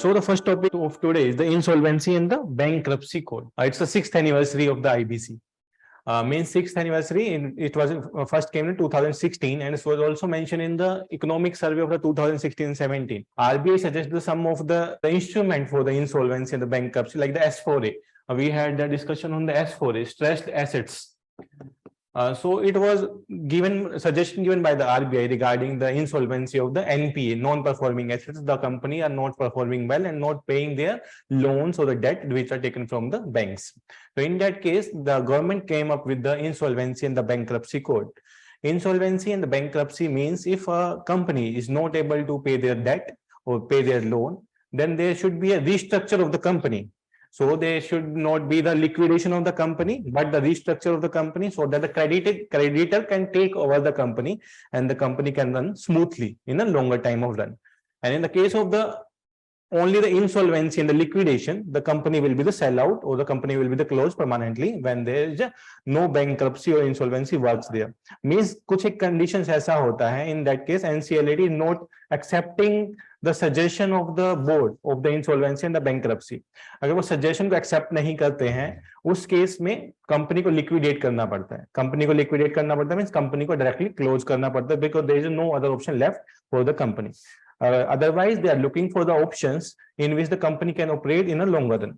So the first topic of today is the insolvency and the bankruptcy code. It's the 6th anniversary of the IBC. Means 6th anniversary. It was first came in 2016, and it was also mentioned in the economic survey of the 2016-17. RBI suggested some of the instrument for the insolvency and the bankruptcy, like the S4A. We had the discussion on the S4A, stressed assets. So it was suggestion given by the RBI regarding the insolvency of the NPA, non-performing assets. The company are not performing well and not paying their loans or the debt which are taken from the banks. So in that case, the government came up with the insolvency and the bankruptcy code. Insolvency and the bankruptcy means if a company is not able to pay their debt or pay their loan, then there should be a restructure of the company. So there should not be the liquidation of the company, but the restructure of the company, so that the creditor can take over the company and the company can run smoothly in a longer time of run. And in the case of only the insolvency and the liquidation, the company will be the sellout or the company will be the closed permanently when there is no bankruptcy or insolvency works there. Means कुछ एक conditions ऐसा होता है. In that case, NCLAT is not accepting the suggestion of the board of the insolvency and the bankruptcy. अगर वो suggestion को accept नहीं करते हैं, उस केस में कंपनी को liquidate करना पड़ता है. कंपनी को liquidate करना पड़ता है means कंपनी को directly close करना पड़ता है, because there is no other option left for the company. Otherwise, they are looking for the options in which the company can operate in a longer run,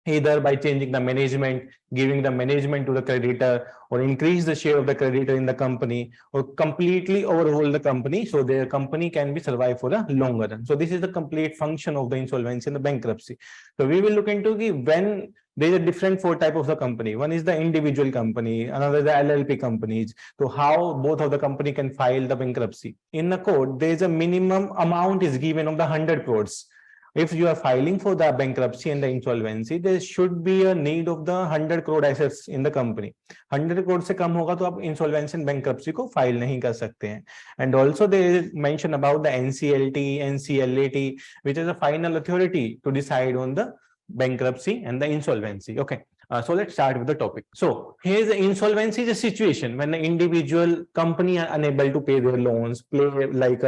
either by changing the management, giving the management to the creditor, or increase the share of the creditor in the company, or completely overhaul the company so their company can be survive for a longer run. So this is the complete function of the insolvency and the bankruptcy. So we will look into when there is a different four type of the company. One is the individual company, another is the LLP companies. So how both of the company can file the bankruptcy. In the code, there is a minimum amount is given of the 100 crores. If you are filing for the bankruptcy and the insolvency, there should be a need of the 100 crore assets in the company. 100 crore से कम होगा तो आप insolvency and bankruptcy को file नहीं कर सकते हैं. And also there is mention about the NCLT, NCLAT, which is a final authority to decide on the bankruptcy and the insolvency. Okay. So let's start with the topic. So here's the insolvency is a situation when the individual company are unable to pay their loans, like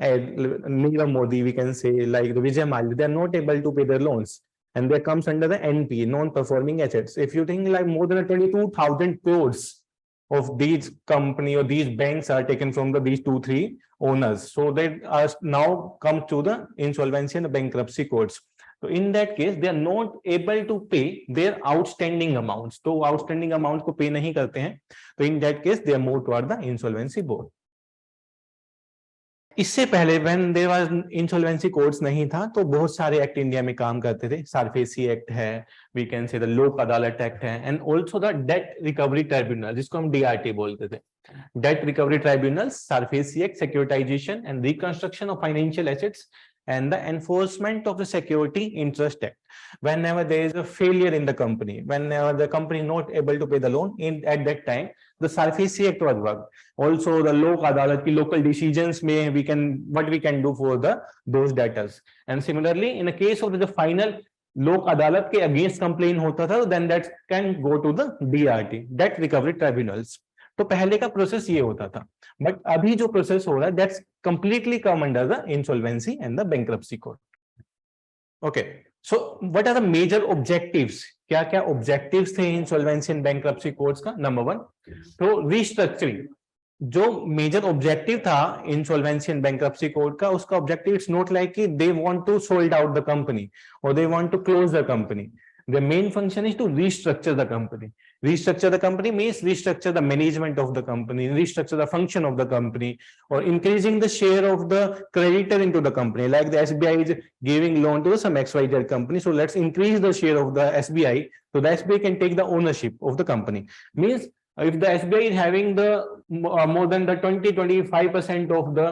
Nirav Modi, we can say, like the Vijay Mallya, they are not able to pay their loans, and they comes under the NPA, non-performing assets. If you think like more than 22,000 crores of these company or these banks are taken from these 2-3 owners, so they are now come to the insolvency and the bankruptcy courts. So in that case, they are not able to pay their outstanding amounts. तो outstanding amounts को pay नहीं करते हैं. तो in that case, they are moved toward the insolvency board. इससे पहले when there was insolvency courts नहीं था, तो बहुत सारे एक्ट इंडिया में काम करते थे. SARFAESI एक्ट है, we can say the लोक अदालत एक्ट है, and also the debt recovery tribunal, जिसको हम DRT बोलते थे. Debt recovery tribunals, SARFAESI act, securitization and reconstruction of financial assets, and the enforcement of the security interest act. Whenever there is a failure in the company, whenever the company is not able to pay the loan, at that time, the SARFAESI act was worked. Also, the Lok Adalat ki local decisions may what we can do for those debtors. And similarly, in the case of the final Lok Adalat ke against complaint hota tha, then that can go to the DRT, debt recovery tribunals. तो पहले का process ये होता था, but अभी जो process हो रहा है that's completely come under the insolvency and the bankruptcy code. Okay, so what are the major objectives? क्या क्या ऑब्जेक्टिव्स थे इंसॉल्वेंसी एंड बैंक्रप्सी कोड्स का? नंबर 1, तो रीस्ट्रक्चरिंग. जो मेजर ऑब्जेक्टिव था इंसॉल्वेंसी एंड बैंक्रप्सी कोड का, उसका ऑब्जेक्टिव इट्स नॉट लाइक कि they want to sold out the company और they want to close the company. The main function is to restructure the company. Restructure the company means restructure the management of the company, restructure the function of the company, or increasing the share of the creditor into the company. Like the SBI is giving loan to some XYZ company, so let's increase the share of the SBI, so the SBI can take the ownership of the company. Means if the SBI is having the more than the 20-25% of the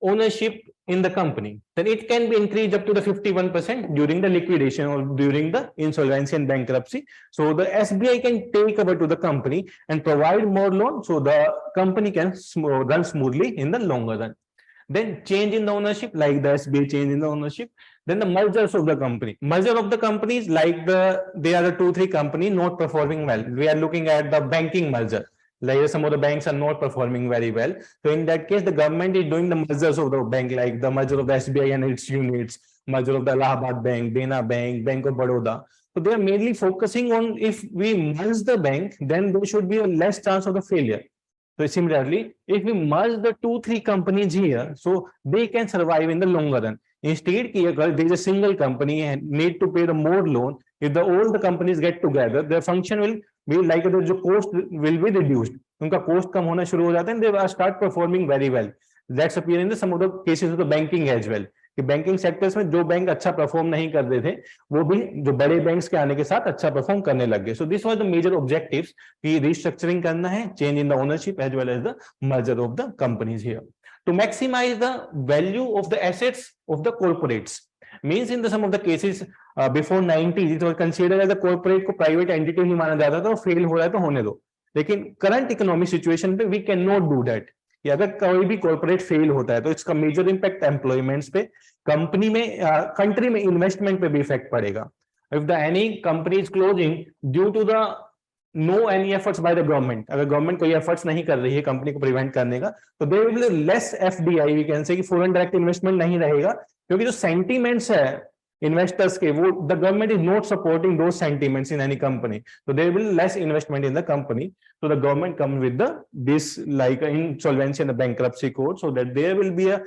ownership in the company, then it can be increased up to the 51% during the liquidation or during the insolvency and bankruptcy. So the SBI can take over to the company and provide more loan, so the company can run smoothly in the longer run. Then change in the ownership, like the SBI change in the ownership. Then the mergers of the company. Merger of the companies, like they are the 2-3 companies not performing well. We are looking at the banking merger. Like some of the banks are not performing very well. So in that case, the government is doing the mergers of the bank, like the merger of the SBI and its units, merger of the Allahabad Bank, Dena Bank, Bank of Baroda. So they are mainly focusing on, if we merge the bank, then there should be a less chance of the failure. So similarly, if we merge the 2-3 companies here, so they can survive in the longer run. Instead, there is a single company and need to pay the more loan. If the all the companies get together, their function will be like the cost will be reduced. उनका cost कम होना शुरू हो जाता है, they start performing very well. That's appear in the some of the cases of the banking as well. कि banking sectors में जो bank अच्छा परफॉर्म नहीं कर रहे थे, वो भी जो बड़े बैंक्स के आने के साथ अच्छा परफॉर्म करने लग गए. So this was the major objectives कि रीस्ट्रक्चरिंग करना है, change in the ownership as well as the merger of the companies here to maximise the value of the assets of the corporates. Means in the some of the cases before 90s it was considered as the corporate को private entity नहीं माना जाता था, fail हो रहा है तो होने दो. लेकिन करंट इकोनॉमिक सिचुएशन पे we can not do that. कि अगर कोई भी कॉर्पोरेट फेल होता है तो इसका मेजर इंपैक्ट एम्प्लॉयमेंट्स पे, कंपनी में, कंट्री में इन्वेस्टमेंट पे भी इफेक्ट पड़ेगा. If the any company is closing due to the no any efforts by the government, अगर गवर्नमेंट कोई एफर्ट्स नहीं कर रही है कंपनी को प्रिवेंट करने का, तो there will be less FDI, we can say कि फॉरेन डायरेक्ट इन्वेस्टमेंट नहीं रहेगा, क्योंकि जो सेंटीमेंट्स है इन्वेस्टर्स के, वो the government is not supporting those sentiments in any company, so there will less investment in the company. So the government comes with the this like insolvency and the bankruptcy code, so that there will be a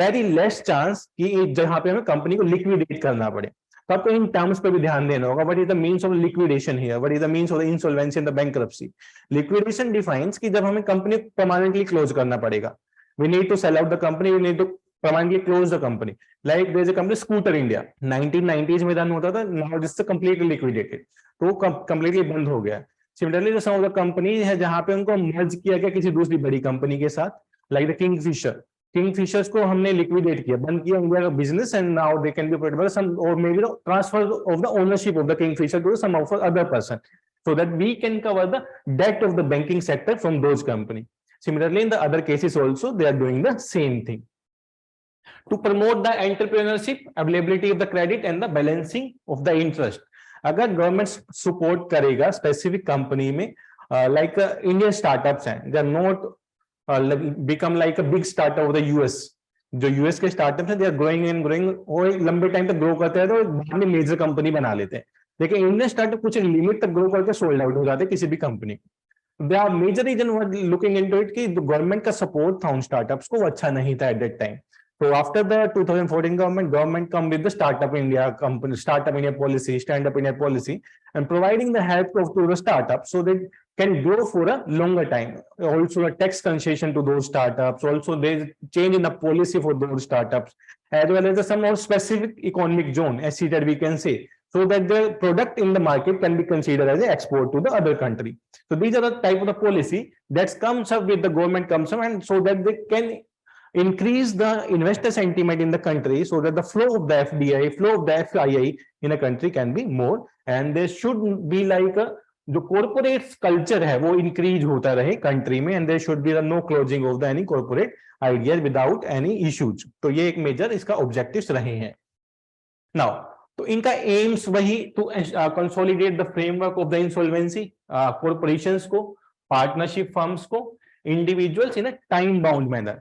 very less chance कि जहां पे हमें company को liquidate करना पड़े. तो आपको in terms पे भी ध्यान देना होगा. What is the means of liquidation here, what is the means of the insolvency and the bankruptcy. Liquidation defines कि जब हमें कंपनी परमानेंटली क्लोज करना पड़ेगा, we need to sell out the company, we need to permanently close the company. Like there is a company Scooter India, 1990s में run होता था, now this is completely liquidated, तो completely बंद हो गया. Similarly some of the companies है जहां पे उनको मर्ज किया गया किसी दूसरी बड़ी कंपनी के साथ, like the Kingfishers को हमने लिक्विडेट किया, बंद किया इंडिया का business, and now they can be operated by some, और may be the transfer of the ownership of the Kingfisher to some of other person, so that we can cover the debt of the banking sector from those company. Similarly in the other cases also they are doing the same thing. To promote the entrepreneurship, availability of the credit and the balancing of the interest. अगर government support करेगा specific company में, like Indian startups हैं, they are not become like a big startup of the US. जो US के startups हैं, they are growing and growing, और लंबे time तक ग्रो करते हैं तो बाद में मेजर कंपनी बना लेते हैं. लेकिन इंडियन स्टार्टअप कुछ लिमिट तक ग्रो करके सोल्ड आउट हो जाते हैं किसी भी company. They are major reason looking into it कि गवर्नमेंट का सपोर्ट था उन स्टार्टअप्स को, वो अच्छा नहीं था at that time. So after the 2014 government come with the Startup India policy, Stand Up India policy, and providing the help to the startups so they can grow for a longer time. Also a tax concession to those startups. Also there is change in the policy for those startups, as well as some more specific economic zone, SC that we can say, so that the product in the market can be considered as an export to the other country. So these are the type of the policy that comes up with the government comes up, and so that they can increase the investor sentiment in the country, so that the flow of the FDI, flow of the FII in a country can be more, and there should be like a जो corporate culture है वो increase होता रहे country में, and there should be the no closing of the any corporate ideas without any issues. तो ये एक major इसका objectives रहे हैं. Now तो इनका aims वही to consolidate the framework of the insolvency, corporations को, partnership firms को, individuals in a time bound manner.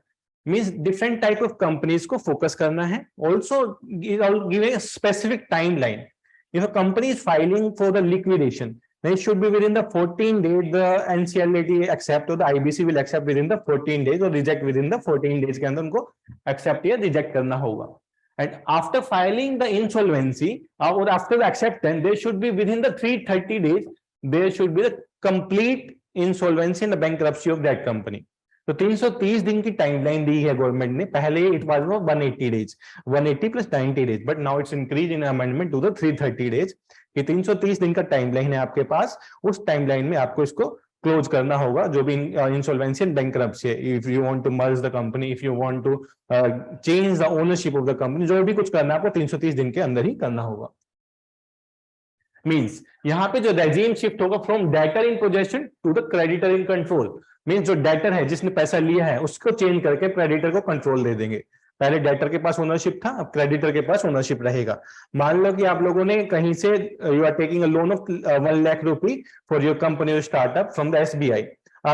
Means different type of companies को focus करना है. Also give a specific timeline. If a company is filing for the liquidation, then it should be within the 14 days. The NCLT accept or the IBC will accept within the 14 days or reject within the 14 days के अंदर उनको accept या reject करना होगा. And after filing the insolvency or after the acceptance, there should be within the 330 days, there should be the complete insolvency and the bankruptcy of that company. तो 330 दिन की timeline दी है गवर्नमेंट ने. पहले it was 180 days, 180 plus 90 days, but now it's increase in amendment to the 330 days कि 330 दिन का timeline है आपके पास. उस टाइमलाइन में आपको इसको क्लोज करना होगा जो भी इंसॉल्वेंसी एंड बैंक्रप्सी है. If you want to merge the company, if you want to change the ownership of the company, जो भी कुछ करना है आपको 330 दिन के अंदर ही करना होगा. मींस यहाँ पे जो रेजिम शिफ्ट होगा from debtor in possession to the creditor in control. Means जो डेटर है जिसने पैसा लिया है उसको चेंज करके क्रेडिटर को कंट्रोल दे देंगे. पहले डेटर के पास ओनरशिप था, अब क्रेडिटर के पास ओनरशिप रहेगा. मान लो कि आप लोगों ने कहीं से you are taking a loan of 1 lakh rupee for your company और स्टार्टअप फ्रॉम द SBI.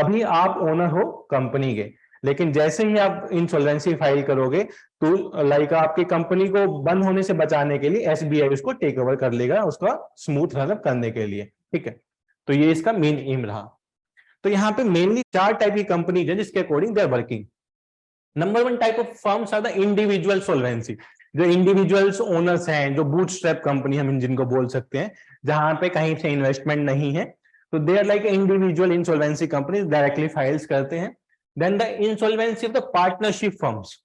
अभी आप ओनर हो कंपनी के, लेकिन जैसे ही आप इंसॉल्वेंसी फाइल करोगे तो लाइक आपकी कंपनी को बंद होने से बचाने के लिए एसबीआई उसको टेक ओवर कर लेगा, उसका स्मूथ रनअप करने के लिए। ठीक है, तो ये इसका मेन एम रहा। तो यहाँ पे मेनली 4 टाइप की कंपनी है जिसके according they are working. Number 1 type of firms are the individual solvency, जो इंडिविजुअल्स ओनर्स हैं, जो बूटस्ट्रैप कंपनी हम जिनको बोल सकते हैं, जहां पे कहीं से इन्वेस्टमेंट नहीं है, तो they are like individual insolvency company, directly files करते हैं। Then the insolvency of the partnership firms,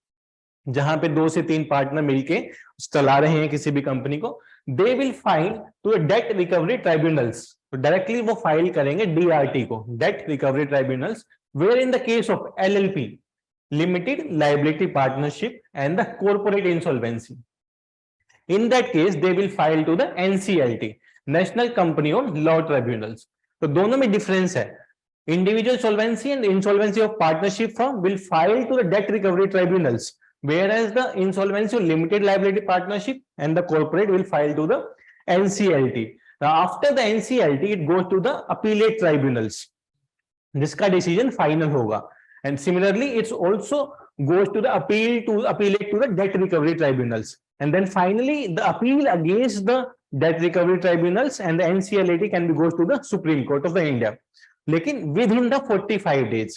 जहां पे 2 से 3 पार्टनर मिलके चला रहे हैं किसी भी कंपनी को, they will file to debt recovery tribunals, तो डायरेक्टली वो फाइल करेंगे डीआरटी को, debt recovery tribunals, where in the case of LLP, limited liability partnership, and the corporate insolvency. In that case, they will file to the NCLT, National Company of Law Tribunals. तो दोनों में difference है। Individual solvency and insolvency of partnership firm will file to the debt recovery tribunals, whereas the insolvency of limited liability partnership and the corporate will file to the NCLT. Now, after the NCLT, it goes to the appellate tribunals, जिसका decision final होगा। And similarly, it's also goes to the appellate to the debt recovery tribunals. And then finally, the appeal against the debt recovery tribunals and the NCLAT can be goes to the Supreme Court of the India. लेकिन within the 45 days,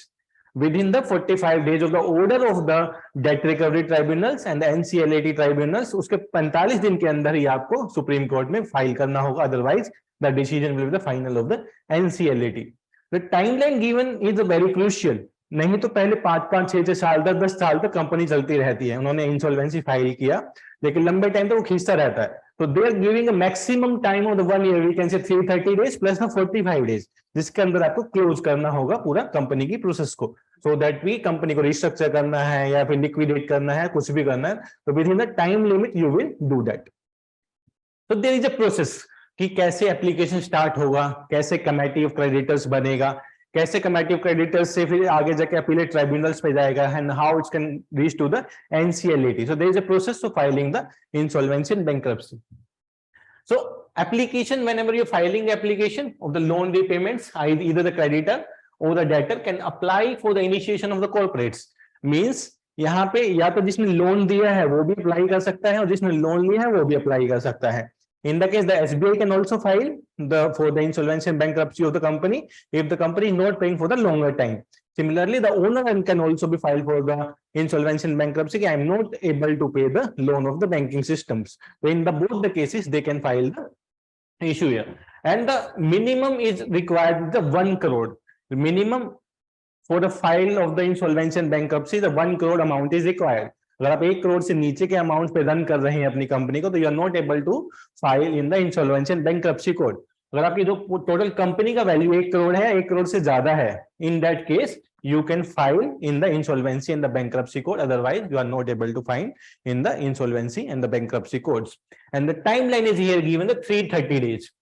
within the 45 days of the order of the debt recovery tribunals and the NCLAT tribunals, उसके 45 दिन के अंदर ही आपको supreme court में file करना होगा, otherwise the decision will be the final of the NCLAT. The timeline given is very crucial. नहीं तो पहले 5-5, 6-6 साल, 10-10 साल तक कंपनी चलती रहती है। उन्होंने इंसॉल्वेंसी फाइल किया, लेकिन लंबे टाइम तक वो खींचता रहता है। तो they are giving a maximum time of the 1 year, we can say 330 days plus 45 days, जिसके अंदर आपको क्लोज करना होगा पूरा कंपनी की प्रोसेस को, सो दैट भी कंपनी को रिस्ट्रक्चर करना है या फिर लिक्विडेट करना है, कुछ भी करना है, तो with in the time limit you will do that. तो देयर इज अ प्रोसेस कि कैसे एप्लीकेशन स्टार्ट होगा, कैसे कमेटी ऑफ क्रेडिटर्स बनेगा, कैसे कमेटी ऑफ क्रेडिटर्स से फिर आगे जाके अपीलेट ट्राइब्यूनल्स पे जाएगा, and how it can reach to the NCLAT. So there is a process for filing the insolvency and bankruptcy. So application, whenever you're filing the application of the loan repayments, either the creditor or the debtor can apply for the initiation of the corporates. Means यहाँ पे या तो जिसने loan दिया है वो भी apply कर सकता है और जिसने लोन लिया है वो भी अप्लाई कर सकता है। In the case, the SBI can also file for the insolvency and bankruptcy of the company if the company is not paying for the longer time. Similarly, the owner can also be filed for the insolvency and bankruptcy. I am not able to pay the loan of the banking systems. So in both the cases, they can file the issue here. And the minimum is required the 1 crore. The minimum for the file of the insolvency and bankruptcy, the 1 crore amount is required. अगर आप 1 करोड़ से नीचे के amount पे run कर रहे हैं अपनी कंपनी को, तो you are not able to file in the insolvency and bankruptcy code. अगर आपकी जो टोटल कंपनी का वैल्यू 1 करोड़ है, 1 करोड़ से ज्यादा है, in that case you can file in the insolvency and the bankruptcy code, otherwise you are not able to find in the insolvency and the bankruptcy codes. And the timeline is here given the 330 days.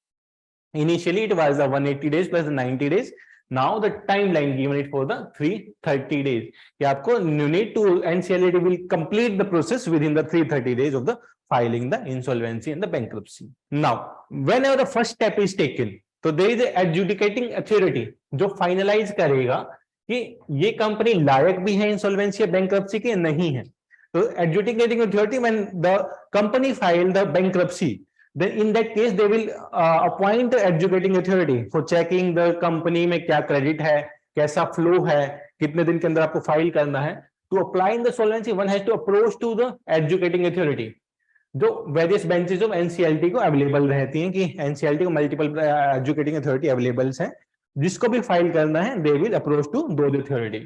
Initially it was the 180 days plus the 90 days. Now the timeline given it for the 330 days. कि आपको you need to NCLAT will complete the process within the 330 days of the filing the insolvency and the bankruptcy. Now, whenever the first step is taken, तो there is a adjudicating authority जो finalize करेगा कि ये company लायक भी है insolvency या bankruptcy के नहीं है। तो adjudicating authority, when the company file the bankruptcy, then in that case they will appoint the adjudicating authority for checking the company में क्या क्रेडिट है, कैसा फ्लो है, कितने दिन के अंदर आपको फाइल करना है। To apply in the solvency, one has to approach to the adjudicating authority, जो वेरियस बेंचेस ऑफ एनसीएलटी को अवेलेबल रहती हैं, कि एनसीएलटी को मल्टीपल एडजुकेटिंग अथॉरिटी अवेलेबल है, जिसको भी फाइल करना है दे विल अप्रोच टू दो authority.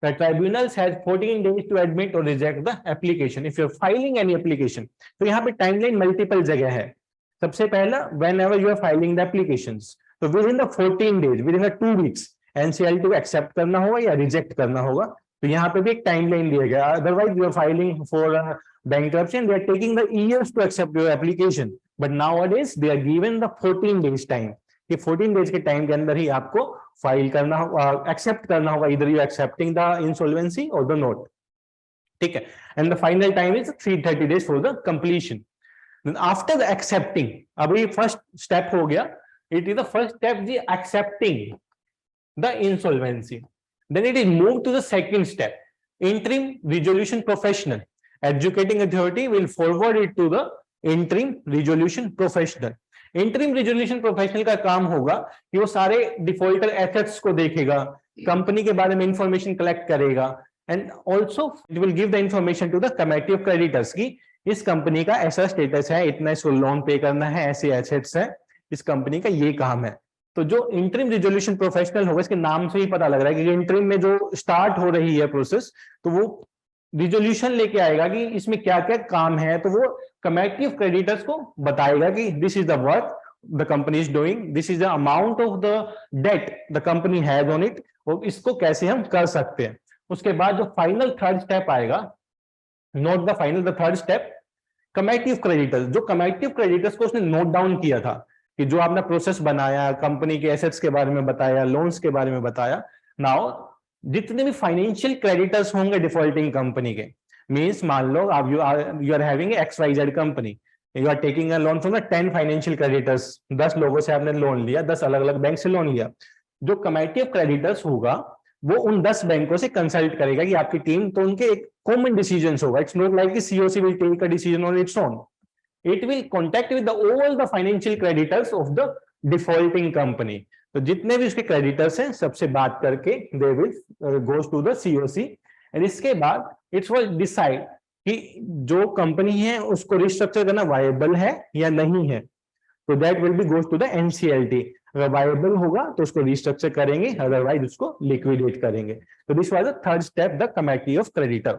The tribunals has 14 days to admit or reject the application if you're filing any application. तो यहाँ पे टाइमलाइन मल्टीपल जगह है। सबसे पहला, whenever you are filing the applications, तो within the 14 days, within the 2 weeks, NCLT को accept करना होगा या रिजेक्ट करना होगा। तो यहाँ पे भी एक टाइमलाइन दिया गया। Otherwise you are filing for bankruptcy and they are taking the years to accept your application, but nowadays they are given the 14 days time, कि 14 डेज के टाइम के अंदर ही आपको फाइल करना होगा, एक्सेप्ट करना होगा, इधर यू एक्सेप्टिंग द इंसॉल्वेंसी और द नोट। ठीक है, and the final time is 330 days for the completion. After the accepting, अभी फर्स्ट स्टेप हो गया, it is the first step जी accepting the insolvency, then it is move to the second step. interim resolution professional. Adjudicating authority will forward it to the interim resolution professional. Interim resolution professional का काम होगा कि वो सारे defaulter assets को देखेगा, company के बारे में इंफॉर्मेशन कलेक्ट करेगा, and also it will give the information to the committee of creditors की इस कंपनी का ऐसा स्टेटस है, इतना इसको लोन पे करना है, ऐसे एसेट्स है, इस कंपनी का ये काम है। तो जो इंटरिम रिजोल्यूशन प्रोफेशनल होगा, इसके नाम से ही पता लग रहा है कि इंटरिम में जो स्टार्ट हो रही है प्रोसेस, तो वो रिजोल्यूशन लेके आएगा कि इसमें क्या क्या काम है, तो वो कमिटी ऑफ क्रेडिटर्स को बताएगा कि this is the work the company is doing, this is the amount of the debt the company has on it, और इसको कैसे हम कर सकते हैं। उसके बाद जो फाइनल थर्ड स्टेप आएगा, note the final the third step, committee of creditors. जो कमिटी ऑफ क्रेडिटर्स को उसने नोट डाउन किया था कि जो आपने प्रोसेस बनाया, कंपनी के एसेट्स के बारे में बताया, लोन्स के बारे में बताया, नाउ जितने भी फाइनेंशियल क्रेडिटर्स होंगे डिफॉल्टिंग कंपनी के, मींस मान लो आप you are having XYZ company, you are taking a loan from the 10 financial creditors, 10 लोगों से आपने लोन लिया, 10 अलग अलग बैंक से लोन लिया। जो कमिटी ऑफ क्रेडिटर्स होगा वो उन 10 बैंकों से कंसल्ट करेगा कि आपकी टीम, तो उनके एक कॉमन डिसीजन होगा। It's not like COC will take a decision on its own, it will contact with all the financial creditors of the defaulting company. तो जितने भी उसके क्रेडिटर्स हैं सबसे बात करके they will goes to the COC, and इसके बाद इट्स विल डिसाइड कि जो कंपनी है उसको रिस्ट्रक्चर करना वायबल है या नहीं है, तो that will be goes to the NCLT। अगर वायबल होगा तो उसको रिस्ट्रक्चर करेंगे, अदरवाइज उसको लिक्विडेट करेंगे। तो this was the third step, the committee of creditor.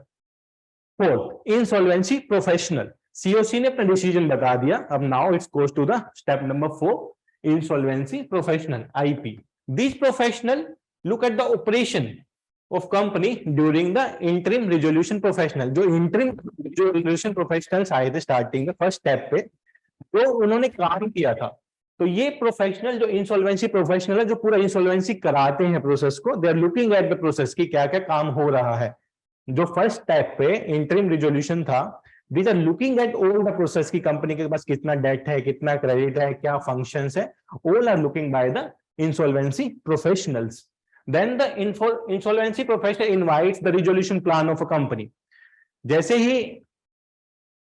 Fourth, insolvency professional. COC ने अपना डिसीजन बता दिया, अब now it's goes to the step number 4, insolvency professional, IP. These professional look at the operation of company during the interim resolution professional. जो interim resolution professionals आए थे starting में first step पे, तो उन्होंने काम किया था। तो ये प्रोफेशनल जो इंसॉल्वेंसी प्रोफेशनल है, जो पूरा इंसॉल्वेंसी कराते हैं प्रोसेस को, they are looking at the process की क्या क्या काम हो रहा है। जो फर्स्ट स्टेप पे इंटरिम रिजोल्यूशन था, these are looking at all the process की कंपनी के पास कितना डेट है, कितना क्रेडिट है, क्या फंक्शंस है, all are looking by the insolvency professionals. Then the insolvency professional invites the resolution plan of a company. जैसे ही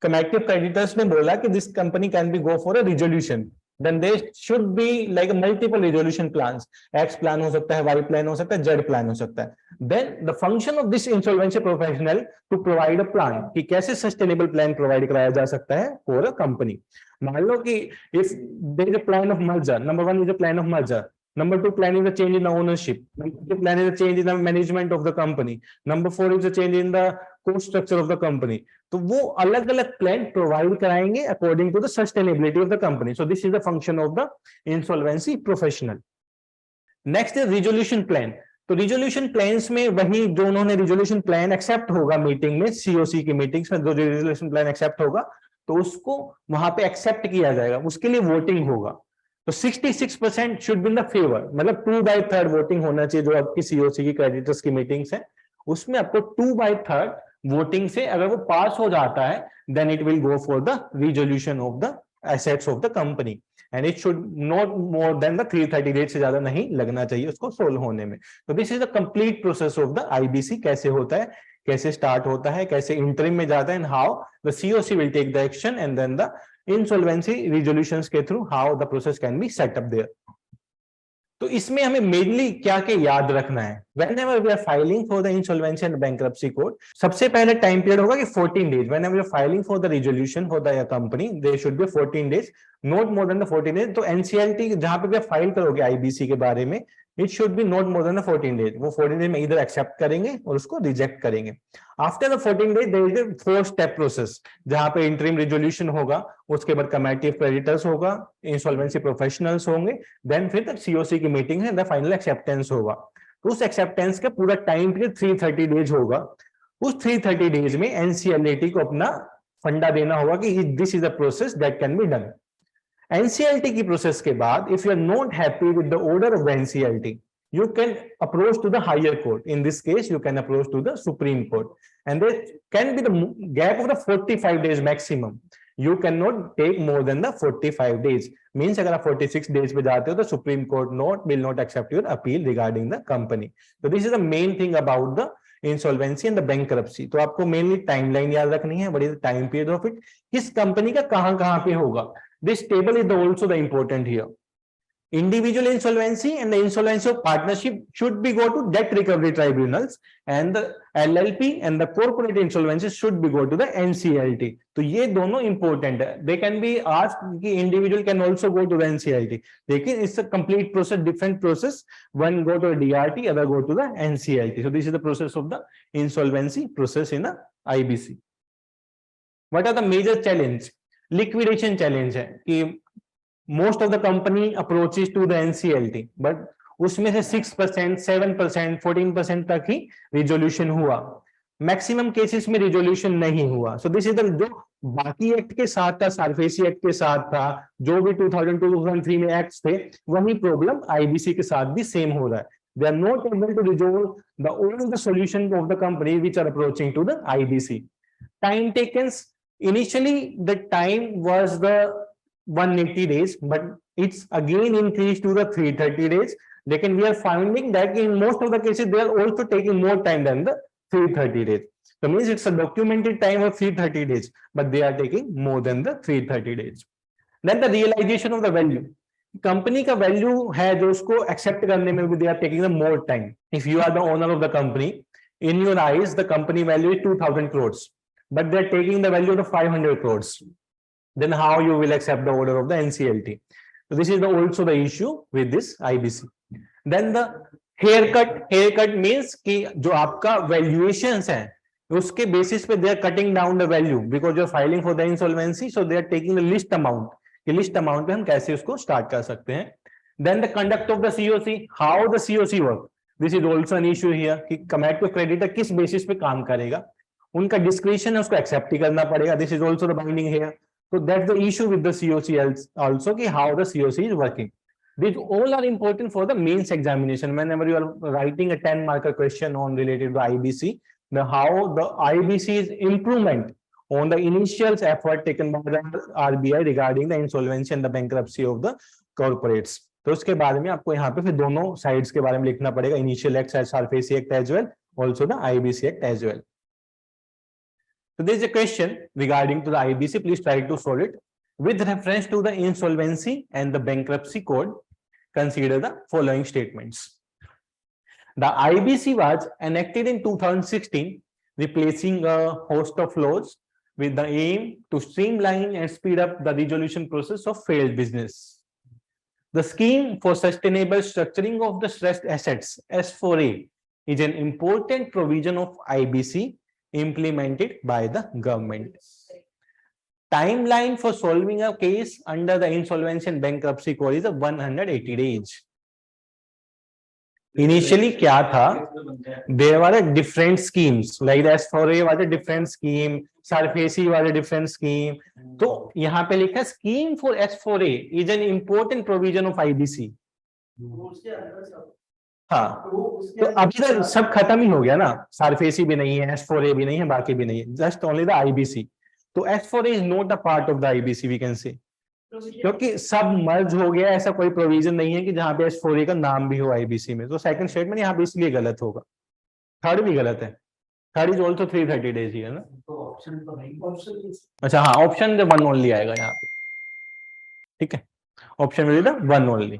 कमिटी ऑफ क्रेडिटर्स ने बोला कि this company can be go for a resolution, then there should be like multiple resolution plans. X plan हो सकता है, Y plan हो सकता है, Z plan हो सकता है। Then the function of this insolvency professional to provide a plan कि कैसे sustainable plan provide कराया जा सकता है for a company। मान लो कि if there is a plan of merger, number 1 is a plan of merger, number 2 plan is a change in the ownership, number 3 plan is a change in the management of the company, number 4 is a change in the cost structure of the company। तो वो अलग अलग plan provide कराएंगे according to the sustainability of the company. So this is the function of the insolvency professional. Next is resolution plan. तो resolution plans में वही जो उन्होंने रिजोल्यूशन प्लान एक्सेप्ट होगा मीटिंग में, COC की मीटिंग्स में जो रिजोल्यूशन प्लान एक्सेप्ट होगा तो उसको वहां पे एक्सेप्ट किया जाएगा, उसके लिए वोटिंग होगा। तो 66% should be in the favour, मतलब 2/3 वोटिंग होना चाहिए। जो आपकी COC की क्रेडिटर्स की मीटिंग्स है उसमें आपको 2/3 वोटिंग से अगर वो पास हो जाता है, then it will go for the resolution of the assets of the company, and it should not more than the 330 days से ज्यादा नहीं लगना चाहिए उसको सोल्व होने में। तो this is the complete process of the IBC, कैसे होता है, कैसे स्टार्ट होता है, कैसे इंटरिम में जाता है, and how the COC will take the action, and then the insolvency resolutions के through how the process can be set up there. तो इसमें हमें मेनली क्या क्या याद रखना है whenever we are filing for the insolvency and bankruptcy code. सबसे पहले टाइम पीरियड होगा कि 14 days, whenever you are filing for the resolution for the company there should be 14 days, not more than the 14 days. तो NCLT जहां पे भी आप file करोगे IBC के बारे में, it should be not more than the 14 days. वो 14 डेज में इधर एक्सेप्ट करेंगे और उसको रिजेक्ट करेंगे। After the 14 days there is a 4 step process, जहां पे इंटरिम रिजोल्यूशन होगा, उसके बाद कमिटी ऑफ क्रेडिटर्स होगा, इंसॉल्वेंसी प्रोफेशनल्स होंगे, देन फिर COC की मीटिंग है, द फाइनल एक्सेप्टेंस होगा। तो उस एक्सेप्टेंस का पूरा टाइम पीरियड 330 डेज होगा। उस 330 डेज में NCLT को अपना फंडा देना होगा कि this is a process that can be done. NCLT की प्रोसेस के बाद if you are not happy with the order of NCLT, you can approach to the higher court. In this case, you can approach to the Supreme Court, and there can be the gap of the 45 days maximum. You cannot take more than the 45 days. Means अगर आप 46 days पे जाते हो तो Supreme Court will not accept your appeal regarding the company. So this is the main thing about the insolvency and the bankruptcy. तो आपको mainly timeline याद रखनी है, what is the time period of it, किस company का कहां पे होगा। This table is also the important here. Individual insolvency and the insolvency of partnership should be go to debt recovery tribunals, and the LLP and the corporate insolvency should be go to the NCLT. तो ये दोनों important है। They can be asked कि individual can also go to the NCLT, लेकिन it's a complete process, different process. One go to the DRT, other go to the NCLT. So this is the process of the insolvency process in the IBC. What are the major challenge? Liquidation challenge है कि most of the company approaches to the NCLT, but उसमें से 6%, 7%, 14% तक ही resolution हुआ। Maximum cases में resolution नहीं हुआ। सो this is the, जो बाकी एक्ट के साथ था, सारफेसी एक्ट के साथ था, जो भी 2002, 2003 में एक्ट्स थे, वही प्रॉब्लम आईबीसी के साथ भी सेम हो रहा है। They are not able to resolve all the solution of the company which are approaching to the IBC. Time taken, initially the time was the 180 days, but it's again increased to the 330 days. Lekin we are finding that in most of the cases they are also taking more time than the 330 days. So means it's a documented time of 330 days, but they are taking more than the 330 days. Then the realization of the value. Company का value है जो उसको एक्सेप्ट करने में भी they are taking the more time. If you are the owner of the company, in your eyes the company value is 2000 crores, but they are taking the value of 500 crores. Then how you will accept the order of the NCLT? So this is also the issue with this IBC. Then the haircut means कि जो आपका valuations है उसके basis पे they are cutting down the value because you are filing for the insolvency, so they are taking the list amount. कि list amount पे हम कैसे उसको start कर सकते हैं। Then the conduct of the COC, how the COC work, this is also an issue here कि कमेटिव creditor किस बेसिस पे काम करेगा, उनका डिस्क्रिप्शन है उसको एक्सेप्ट ही करना पड़ेगा। This is also the binding here. So that's the issue with the COC also, ki how the COC is working. These all are important for the mains examination. Whenever you are writing a 10-marker question on related to IBC, how the IBC is improvement on the initial effort taken by the RBI regarding the insolvency and the bankruptcy of the corporates. तो उसके बारे में आपको यहाँ पे फिर दोनों sides के बारे में लिखना पड़ेगा, initial act, SARFAESI act as well, also the IBC act as well. So there is a question regarding to the IBC. Please try to solve it. With reference to the insolvency and the bankruptcy code, consider the following statements. The IBC was enacted in 2016, replacing a host of laws with the aim to streamline and speed up the resolution process of failed business. The scheme for sustainable structuring of the stressed assets, S4A, is an important provision of IBC implemented by the government. Timeline for solving a case under the insolvency and bankruptcy code is 180 days. Initially क्या था, there were different schemes, like the S4A was a different scheme, SARFAESI was a different scheme. तो यहाँ पे लिखा है scheme for S4A is an important provision of IBC. हाँ, तो अभी तक सब खत्म ही हो गया ना, सरफेसी भी नहीं है, S4A भी नहीं है, बाकी भी नहीं है, जस्ट ओनली द IBC. तो S4A is not a part of the IBC we can say, क्योंकि सब मर्ज हो गया, ऐसा कोई प्रोविजन नहीं है कि जहां पे S4A का नाम भी हो IBC में। तो सेकंड स्टेटमेंट यहाँ पे इसलिए गलत होगा, थर्ड भी गलत है, थर्ड इज ऑल्सो 330 डेज ही है ना। अच्छा हाँ, ऑप्शन 1 ओनली आएगा यहाँ पे, ठीक है, option will be the 1 only.